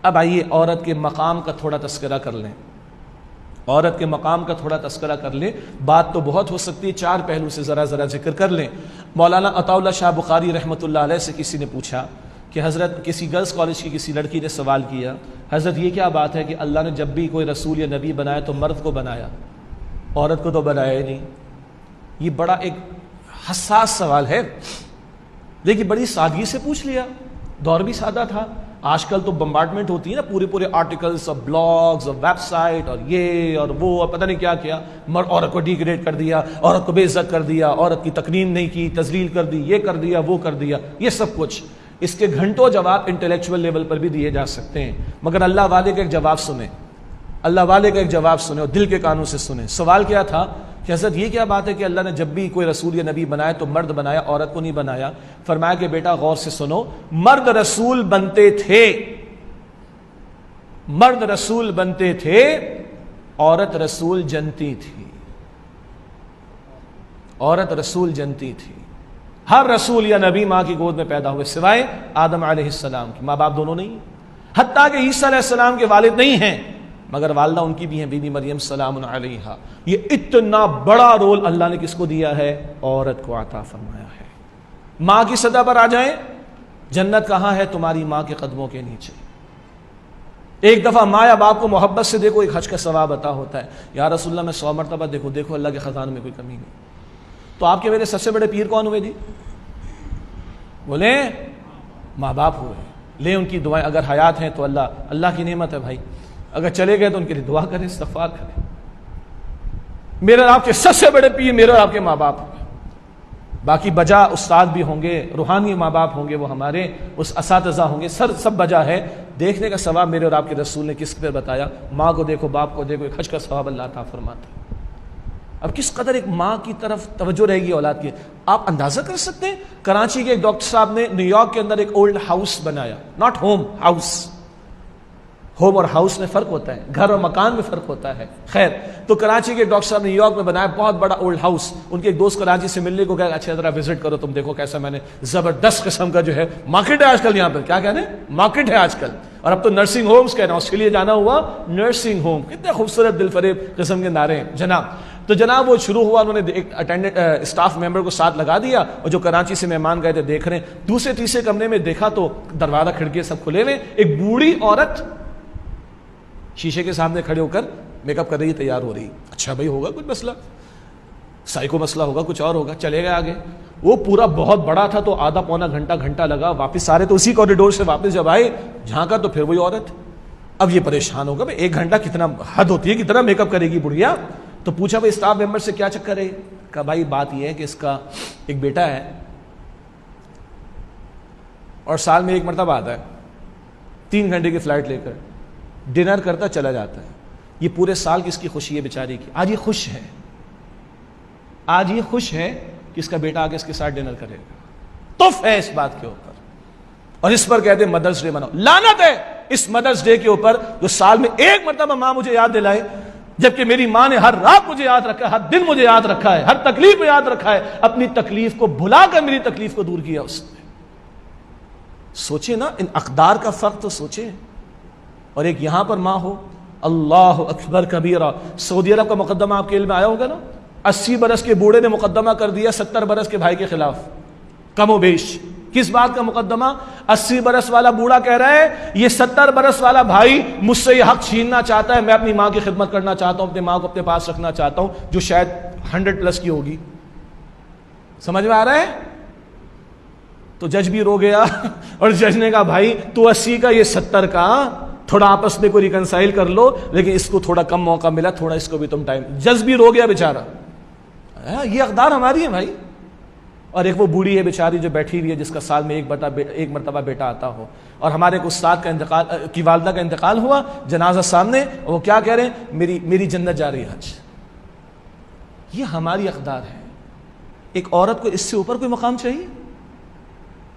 اب آئیے عورت کے مقام کا تھوڑا تذکرہ کر لیں، عورت کے مقام کا تھوڑا تذکرہ کر لیں، بات تو بہت ہو سکتی ہے، چار پہلو سے ذرا ذکر کر لیں۔ مولانا عطا اللہ شاہ بخاری رحمۃ اللہ علیہ سے کسی نے پوچھا کہ حضرت، کسی گرلز کالج کی کسی لڑکی نے سوال کیا، حضرت یہ کیا بات ہے کہ اللہ نے جب بھی کوئی رسول یا نبی بنایا تو مرد کو بنایا، عورت کو تو بنایا ہی نہیں؟ یہ بڑا ایک حساس سوال ہے، لیکن بڑی سادگی سے پوچھ لیا، دور بھی سادہ تھا۔ آج کل تو بمبارڈمنٹ ہوتی ہے نا، پورے آرٹیکلز اور بلاگز اور ویب سائٹ اور یہ اور وہ اور پتہ نہیں کیا کیا، عورت کو ڈیگریڈ کر دیا، عورت کو بے عزت کر دیا، عورت کی تکریم نہیں کی، تذلیل کر دی، یہ کر دیا، وہ کر دیا، یہ سب کچھ۔ اس کے گھنٹوں جواب انٹلیکچوئل لیول پر بھی دیے جا سکتے ہیں، مگر اللہ والے کا ایک جواب سنیں، اللہ والے کا ایک جواب سنیں اور دل کے کانوں سے سنیں۔ سوال کیا تھا کہ حضرت یہ کیا بات ہے کہ اللہ نے جب بھی کوئی رسول یا نبی بنایا تو مرد بنایا، عورت کو نہیں بنایا؟ فرمایا کہ بیٹا غور سے سنو، مرد رسول بنتے تھے، مرد رسول بنتے تھے، عورت رسول جنتی تھی، عورت رسول جنتی تھی۔ ہر رسول یا نبی ماں کی گود میں پیدا ہوئے سوائے آدم علیہ السلام کی، ماں باپ دونوں نہیں، حتیٰ کہ عیسیٰ علیہ السلام کے والد نہیں ہیں مگر والدہ ان کی بھی ہیں، بی بی مریم سلام علیہا۔ یہ اتنا بڑا رول اللہ نے کس کو دیا ہے؟ عورت کو عطا فرمایا ہے۔ ماں کی سطح پر آ جائیں، جنت کہاں ہے؟ تمہاری ماں کے قدموں کے نیچے۔ ایک دفعہ ماں یا باپ کو محبت سے دیکھو، ایک حج کا ثواب عطا ہوتا ہے۔ یا رسول اللہ میں 100 مرتبہ دیکھو اللہ کے خزانے میں کوئی کمی نہیں۔ تو آپ کے میرے سب سے بڑے پیر کون ہوئے جی؟ بولے ماں باپ ہوئے، لیں ان کی دعائیں، اگر حیات ہیں تو اللہ کی نعمت ہے بھائی، اگر چلے گئے تو ان کے لیے دعا کریں، استغفار کریں۔ میرے اور آپ کے سب سے بڑے پیر میرے اور آپ کے ماں باپ ہوں گے، باقی بجا استاد بھی ہوں گے، روحانی ماں باپ ہوں گے، وہ ہمارے اس اساتذہ ہوں گے، سب بجا ہے۔ دیکھنے کا ثواب میرے اور آپ کے رسول نے کس پر بتایا؟ ماں کو دیکھو، باپ کو دیکھو، ایک حج کا ثواب اللہ عطا فرماتا ہے۔ اب کس قدر ایک ماں کی طرف توجہ رہے گی اولاد کی، آپ اندازہ کر سکتے ہیں؟ کراچی کے ایک ڈاکٹر صاحب نے نیو یارک کے اندر ایک اولڈ ہاؤس بنایا، ناٹ ہوم، ہاؤس۔ ہوم اور ہاؤس میں فرق ہوتا ہے، گھر اور مکان میں فرق ہوتا ہے۔ خیر، تو کراچی کے ڈاکٹر صاحب نے نیو یارک میں بنایا بہت بڑا اولڈ ہاؤس۔ ان کے ایک دوست کراچی سے ملنے کو گئے، اچھا ذرا وزٹ کرو، تم دیکھو کیسا میں نے زبردست قسم کا جو ہے مارکیٹ ہے آج کل یہاں پر، کیا کہنے مارکیٹ ہے آج کل، اور اب تو نرسنگ ہومز کہنا، آسٹریلیا جانا ہوا نرسنگ ہوم، کتنے خوبصورت دل فریب قسم کے نعرے ہیں جناب۔ تو جناب وہ شروع ہوا، انہوں نے ایک اٹینڈنٹ اسٹاف ممبر کو ساتھ لگا دیا، اور جو کراچی سے مہمان گئے تھے دیکھ رہے ہیں۔ دوسرے تیسرے کمرے میں دیکھا تو دروازہ کھڑکی سب کھلے ہوئے، ایک بوڑھی عورت شیشے کے سامنے کھڑے ہو کر میک اپ کر رہی، تیار ہو رہی۔ اچھا بھائی ہوگا کچھ مسئلہ، سائیکو مسئلہ ہوگا، کچھ اور ہوگا، چلے گئے آگے۔ وہ پورا بہت بڑا تھا تو آدھا پونا گھنٹہ لگا، واپس سارے تو اسی کوریڈور سے واپس جب آئے جھانکا تو پھر وہی عورت۔ اب یہ پریشان ہوگا، بھائی 1 گھنٹہ کتنا حد ہوتی ہے، کتنا میک اپ کرے گی بڑھیا۔ تو پوچھا بھائی اسٹاف ممبر سے کیا چکر ہے؟ کہا بھائی بات یہ ہے کہ اس کا ایک بیٹا ہے اور سال میں 1 مرتبہ آتا ہے، 3 گھنٹے کی فلائٹ لے کر ڈنر کرتا چلا جاتا ہے۔ یہ پورے سال کی اس کی خوشی ہے بیچاری کی، آج یہ خوش ہے، آج یہ خوش ہے کہ اس کا بیٹا آگے اس کے ساتھ ڈنر کرے گا، تف ہے اس بات کے اوپر، اور اس پر کہتے ہیں مدرس ڈے مناؤ۔ لعنت ہے اس مدرس ڈے کے اوپر جو سال میں 1 مرتبہ ماں مجھے یاد دلائے، جبکہ میری ماں نے ہر رات مجھے یاد رکھا ہے، ہر دن مجھے یاد رکھا ہے، ہر تکلیف میں یاد رکھا ہے، اپنی تکلیف کو بھلا کر میری تکلیف کو دور کیا اس نے۔ سوچیں نا، ان اقدار کا فرق تو سوچیں۔ اور ایک یہاں پر ماں ہو، اللہ اکبر کبیرہ۔ سعودی عرب کا مقدمہ آپ کے علم میں آیا ہوگا نا، 80 برس کے بوڑھے نے مقدمہ کر دیا 70 برس کے بھائی کے خلاف، کم و بیش۔ کس بات کا مقدمہ؟ 80 برس والا بوڑھا کہہ رہا ہے یہ 70 برس والا بھائی مجھ سے یہ حق چھیننا چاہتا ہے، میں اپنی ماں کی خدمت کرنا چاہتا ہوں، اپنی ماں کو اپنے پاس رکھنا چاہتا ہوں جو شاید 100 پلس کی ہوگی۔ سمجھ میں آ رہا ہے؟ تو جج بھی رو گیا، اور جج نے کہا بھائی تو 80 کا یہ 70 کا، تھوڑا آپس میں کوئی ریکنسائل کر لو، لیکن اس کو تھوڑا کم موقع ملا، تھوڑا اس کو بھی تم ٹائم۔ جج بھی رو گیا بیچارہ۔ یہ اقدار ہماری ہیں بھائی۔ اور ایک وہ بوڑھی ہے بیچاری جو بیٹھی ہوئی ہے، جس کا سال میں 1 مرتبہ بیٹا آتا ہو، اور ہمارے ایک استاد کا انتقال کی والدہ کا انتقال ہوا، جنازہ سامنے، اور وہ کیا کہہ رہے ہیں؟ میری جنت جا رہی ہے حج۔ یہ ہماری اقدار ہے۔ ایک عورت کو اس سے اوپر کوئی مقام چاہیے؟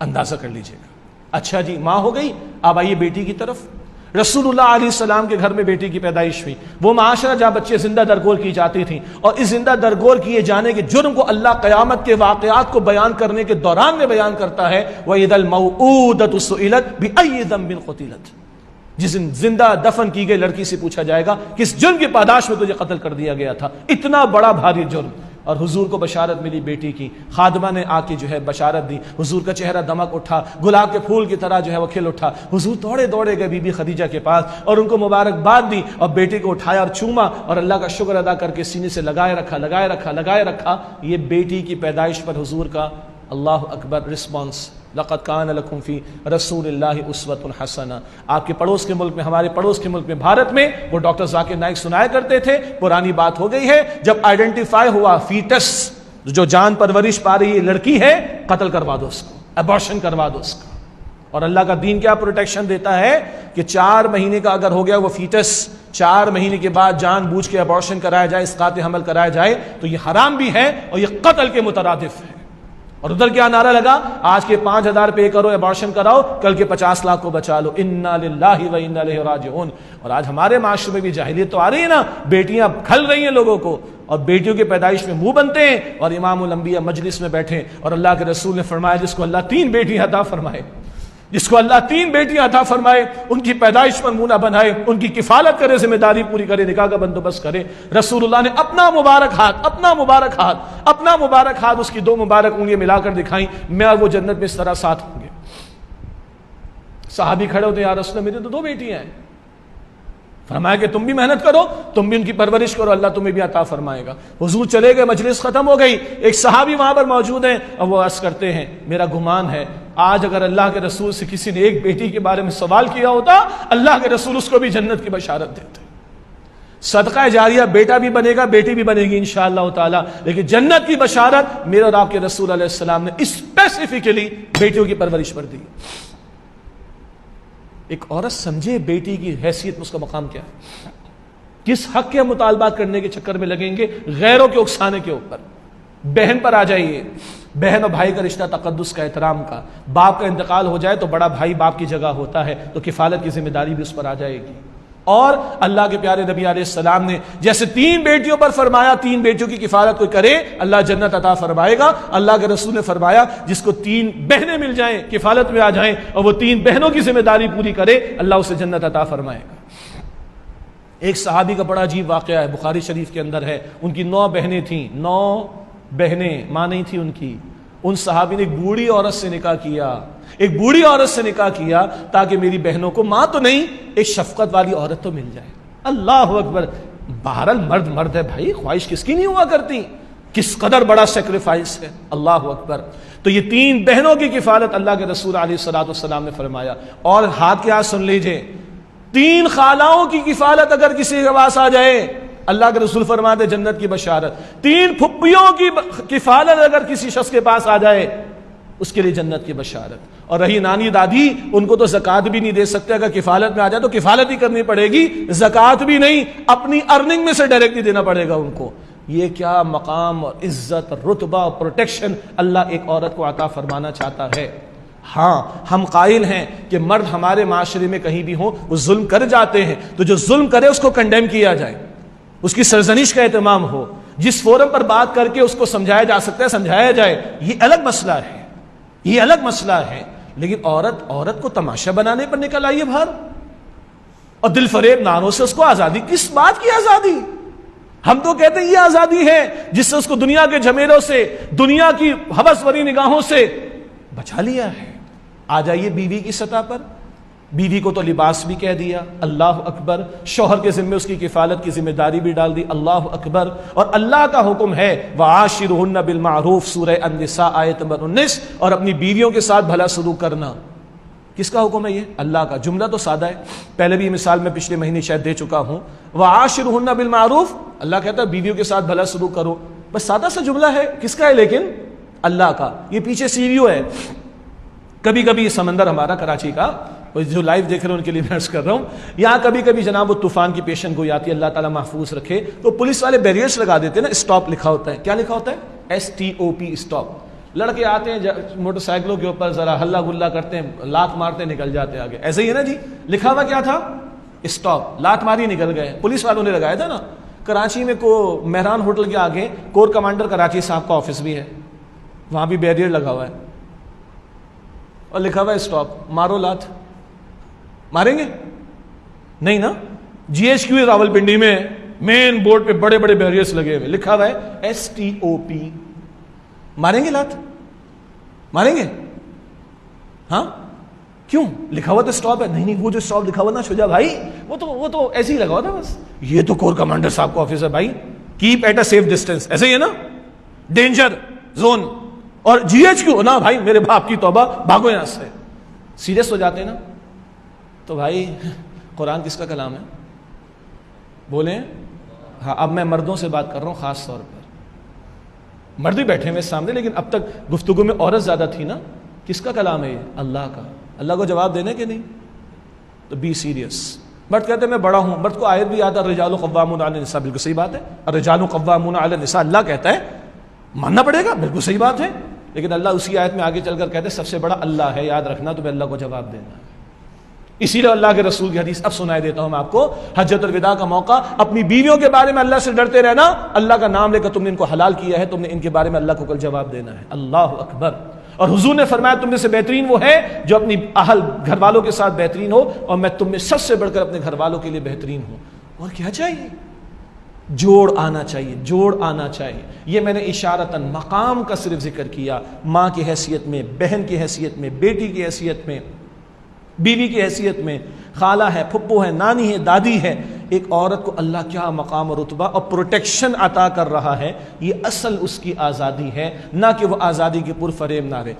اندازہ کر لیجئے گا۔ اچھا جی، ماں ہو گئی، اب آئیے بیٹی کی طرف۔ رسول اللہ علیہ السلام کے گھر میں بیٹی کی پیدائش ہوئی، وہ معاشرہ جہاں بچے زندہ درگور کی جاتی تھیں، اور اس زندہ درگور کیے جانے کے جرم کو اللہ قیامت کے واقعات کو بیان کرنے کے دوران میں بیان کرتا ہے، وَإِذَا الْمَوْءُودَةُ سُئِلَتْ بِأَيِّ ذَنبٍ قُتِلَتْ۔ جس دن زندہ دفن کی گئی لڑکی سے پوچھا جائے گا کس جرم کی پاداش میں تجھے قتل کر دیا گیا تھا، اتنا بڑا بھاری جرم. اور حضور کو بشارت ملی بیٹی کی، خادمہ نے آ کے جو ہے بشارت دی، حضور کا چہرہ دمک اٹھا، گلاب کے پھول کی طرح جو ہے وہ کھل اٹھا. حضور دوڑے دوڑے گئے بی بی خدیجہ کے پاس اور ان کو مبارکباد دی اور بیٹے کو اٹھایا اور چوما اور اللہ کا شکر ادا کر کے سینے سے لگائے رکھا. یہ بیٹی کی پیدائش پر حضور کا اللہ اکبر رسپانس، لقد کان لکم فی رسول اللہ اسوۃ حسنہ. آپ کے پڑوس کے ملک میں، ہمارے پڑوس کے ملک میں بھارت میں، وہ ڈاکٹر ذاکر نائک سنایا کرتے تھے، پرانی بات ہو گئی ہے، جب آئیڈینٹیفائی ہوا فیٹس جو جان پرورش پا رہی ہے لڑکی ہے، قتل کروا دو اس کو، ابارشن کروا دو اس کا. اور اللہ کا دین کیا پروٹیکشن دیتا ہے کہ 4 مہینے کا اگر ہو گیا وہ فیٹس، 4 مہینے کے بعد جان بوجھ کے ابارشن کرایا جائے، اسقاط حمل کرایا جائے تو یہ حرام بھی ہے اور یہ قتل کے مترادف ہے. اور ادھر کیا نعرہ لگا، آج کے 5,000 پے کرو ابارشن کراؤ، کل کے 50 لاکھ کو بچا لو. انا للہ و انا الیہ راجعون. اور آج ہمارے معاشرے میں بھی جاہلیت تو آ رہی ہے نا، بیٹیاں کھل رہی ہیں لوگوں کو اور بیٹیوں کی پیدائش میں منہ بنتے ہیں اور امام الانبیاء مجلس میں بیٹھے اور اللہ کے رسول نے فرمایا جس کو اللہ 3 بیٹیاں عطا فرمائے، جس کو اللہ 3 بیٹیاں عطا فرمائے، ان کی پیدائش پر منہ نہ بنائے، ان کی کفالت کرے، ذمہ داری پوری کرے، نکاح کا بندوبست کرے. رسول اللہ نے اپنا مبارک ہاتھ اس کی 2 مبارک انگلیاں ملا کر دکھائیں، میں اور وہ جنت میں اس طرح ساتھ ہوں گے. صحابی کھڑے ہوتے ہیں، یا رسول اللہ میری تو 2 بیٹیاں ہیں. فرمایا کہ تم بھی محنت کرو، تم بھی ان کی پرورش کرو، اللہ تمہیں بھی عطا فرمائے گا. حضور چلے گئے، مجلس ختم ہو گئی. ایک صحابی وہاں پر موجود ہیں اور وہ عرض کرتے ہیں میرا گمان ہے آج اگر اللہ کے رسول سے کسی نے ایک بیٹی کے بارے میں سوال کیا ہوتا، اللہ کے رسول اس کو بھی جنت کی بشارت دیتے. صدقہ جاریہ بیٹا بھی بنے گا، بیٹی بھی بنے گی انشاءاللہ تعالی، لیکن جنت کی بشارت میرے اور آپ کے رسول علیہ السلام نے اسپیسیفکلی بیٹیوں کی پرورش پر دی. ایک عورت سمجھے بیٹی کی حیثیت میں اس کا مقام کیا ہے. کس حق کے مطالبات کرنے کے چکر میں لگیں گے غیروں کے اکسانے کے اوپر. بہن پر آ جائیے، بہن اور بھائی کا رشتہ تقدس کا، احترام کا. باپ کا انتقال ہو جائے تو بڑا بھائی باپ کی جگہ ہوتا ہے، تو کفالت کی ذمہ داری بھی اس پر آ جائے گی. اور اللہ کے پیارے نبی علیہ السلام نے جیسے 3 بیٹیوں پر فرمایا 3 بیٹیوں کی کفالت کوئی کرے اللہ جنت عطا فرمائے گا، اللہ کے رسول نے فرمایا جس کو 3 بہنیں مل جائیں، کفالت میں آ جائیں اور وہ 3 بہنوں کی ذمہ داری پوری کرے، اللہ اسے جنت عطا فرمائے گا. ایک صحابی کا بڑا عجیب واقعہ ہے، بخاری شریف کے اندر ہے. ان کی 9 بہنیں تھیں، 9 بہنیں، ماں نہیں تھی ان کی. ان صحابی نے ایک بوڑھی عورت سے نکاح کیا، تاکہ میری بہنوں کو ماں تو نہیں ایک شفقت والی عورت تو مل جائے. اللہ اکبر. بہرحال مرد ہے بھائی، خواہش کس کی نہیں ہوا کرتی، کس قدر بڑا سیکریفائس ہے. اللہ اکبر. تو یہ 3 بہنوں کی کفالت اللہ کے رسول علیہ الصلوۃ والسلام نے فرمایا. اور ہاتھ کے ہاتھ سن لیجئے، 3 خالاؤں کی کفالت اگر کسی کے پاس آ جائے اللہ کے رسول فرماتے جنت کی بشارت. 3 پھپھیوں کی کفالت اگر کسی شخص کے پاس آ جائے اس کے لیے جنت کی بشارت. اور رہی نانی دادی، ان کو تو زکوٰۃ بھی نہیں دے سکتے، اگر کفالت میں آ جائے تو کفالت ہی کرنی پڑے گی، زکوٰۃ بھی نہیں، اپنی ارننگ میں سے ڈائریکٹلی دینا پڑے گا ان کو. یہ کیا مقام اور عزت، رتبہ اور پروٹیکشن اللہ ایک عورت کو عطا فرمانا چاہتا ہے. ہاں ہم قائل ہیں کہ مرد ہمارے معاشرے میں کہیں بھی ہوں وہ ظلم کر جاتے ہیں، تو جو ظلم کرے اس کو کنڈیم کیا جائے، اس کی سرزنش کا اہتمام ہو. جس فورم پر بات کر کے اس کو سمجھایا جا سکتا ہے سمجھایا جائے، یہ الگ مسئلہ ہے. لیکن عورت کو تماشا بنانے پر نکل آئیے باہر اور دل فریب نعروں سے اس کو آزادی. کس بات کی آزادی؟ ہم تو کہتے ہیں یہ آزادی ہے جس سے اس کو دنیا کے جھمیلوں سے، دنیا کی ہوس بھری نگاہوں سے بچا لیا ہے. آ جائیے بیوی کی سطح پر، بیوی کو تو لباس بھی کہہ دیا، اللہ اکبر. شوہر کے ذمہ اس کی کفالت کی ذمہ داری بھی ڈال دی، اللہ اکبر. اور اللہ کا حکم ہے وَعَاشِرُهُنَّ بِالْمَعْرُوفِ سورہ النساء آیت نمبر 19، اور اپنی بیویوں کے ساتھ بھلا سلوک کرنا. کس کا حکم ہے یہ؟ اللہ کا. جملہ تو سادہ ہے، پہلے بھی یہ مثال میں پچھلے مہینے شاید دے چکا ہوں. وَعَاشِرُهُنَّ بِالْمَعْرُوفِ، اللہ کہتا ہے بیویوں کے ساتھ بھلا سلوک کرو. بس سادہ سا جملہ ہے، کس کا ہے لیکن؟ اللہ کا. یہ پیچھے سیریو ہے. کبھی کبھی سمندر ہمارا کراچی کا، جو لائیو دیکھ رہے ہیں ان کے لیے میں عرض کر رہا ہوں، یہاں کبھی کبھی جناب وہ طوفان کی پیشن گوئی آتی ہے، اللہ تعالیٰ محفوظ رکھے، تو پولیس والے بیریئرز لگا دیتے ہیں نا، اسٹاپ لکھا ہوتا ہے. کیا لکھا ہوتا ہے؟ STOP، stop. لڑکے آتے ہیں موٹر سائیکلوں کے اوپر، ذرا ہلا گلا کرتے ہیں، لات مارتے نکل جاتے آگے. ایسے ہی ہے نا جی، لکھا ہوا کیا تھا؟ اسٹاپ. لات ماری نکل گئے. پولیس والوں نے لگایا تھا نا. کراچی میں مہران ہوٹل کے آگے کور کمانڈر کراچی صاحب کا آفس بھی ہے، وہاں بھی بیریئر لگا ہوا ہے اور لکھا ہوا ہے اسٹاپ. مارو لات. ماریں گے؟ نہیں نا. جی ایچ کیو راولپنڈی میں مین بورڈ پہ بڑے بڑے بیریئرز لگے ہوئے, لکھا ہوا ہے STOP. ماریں گے لات؟ ماریں گے؟ ہاں کیوں؟ لکھا ہوا تو اسٹاپ ہے. نہیں وہ جو اسٹاپ لکھا ہوا نا شجاع بھائی, وہ تو ایسے ہی لگا ہوا تھا بس. یہ تو کور کمانڈر صاحب کا آفس ہے بھائی, keep at a safe distance, ایسے ہی ہے نا, ڈینجر زون. اور جی ایچ کیو نا بھائی, میرے باپ کی توبہ, بھاگو یہاں سے. سیریس ہو جاتے ہیں نا. تو بھائی قرآن کس کا کلام ہے؟ بولیں. ہاں اب میں مردوں سے بات کر رہا ہوں خاص طور پر. مرد بھی بیٹھے ہوئے سامنے, لیکن اب تک گفتگو میں عورت زیادہ تھی نا. کس کا کلام ہے یہ؟ اللہ کا. اللہ کو جواب دینے کے نہیں. تو بی سیریس. مرد کہتے ہیں میں بڑا ہوں, مرد کو آیت بھی یاد ہے الرجال قوامون علی النساء, بالکل صحیح بات ہے. الرجال قوامون علی النساء اللہ کہتا ہے, ماننا پڑے گا, بالکل صحیح بات ہے. لیکن اللہ اسی آیت میں آگے چل کر کہتے ہیں سب سے بڑا اللہ ہے, یاد رکھنا تمہیں اللہ کو جواب دینا ہے. اسی لیے اللہ کے رسول کی حدیث اب سنائی دیتا ہوں میں آپ کو. حجۃ الوداع کا موقع, اپنی بیویوں کے بارے میں اللہ سے ڈرتے رہنا. اللہ کا نام لے کر تم نے ان کو حلال کیا ہے, تم نے ان کے بارے میں اللہ کو کل جواب دینا ہے. اللہ اکبر. اور حضور نے فرمایا تم میں سے بہترین وہ ہے جو اپنی اہل گھر والوں کے ساتھ بہترین ہو, اور میں تم میں سب سے بڑھ کر اپنے گھر والوں کے لیے بہترین ہوں. اور کیا چاہیے؟ جوڑ آنا چاہیے, جوڑ آنا چاہیے. یہ میں نے اشارتاً مقام کا صرف ذکر کیا, ماں کی حیثیت میں, بہن کی حیثیت میں, بیٹی کی حیثیت میں, بیوی کی حیثیت میں, خالہ ہے, پھپھو ہے, نانی ہے, دادی ہے. ایک عورت کو اللہ کیا مقام اور رتبہ اور پروٹیکشن عطا کر رہا ہے. یہ اصل اس کی آزادی ہے, نہ کہ وہ آزادی کے پرفریب نعرے.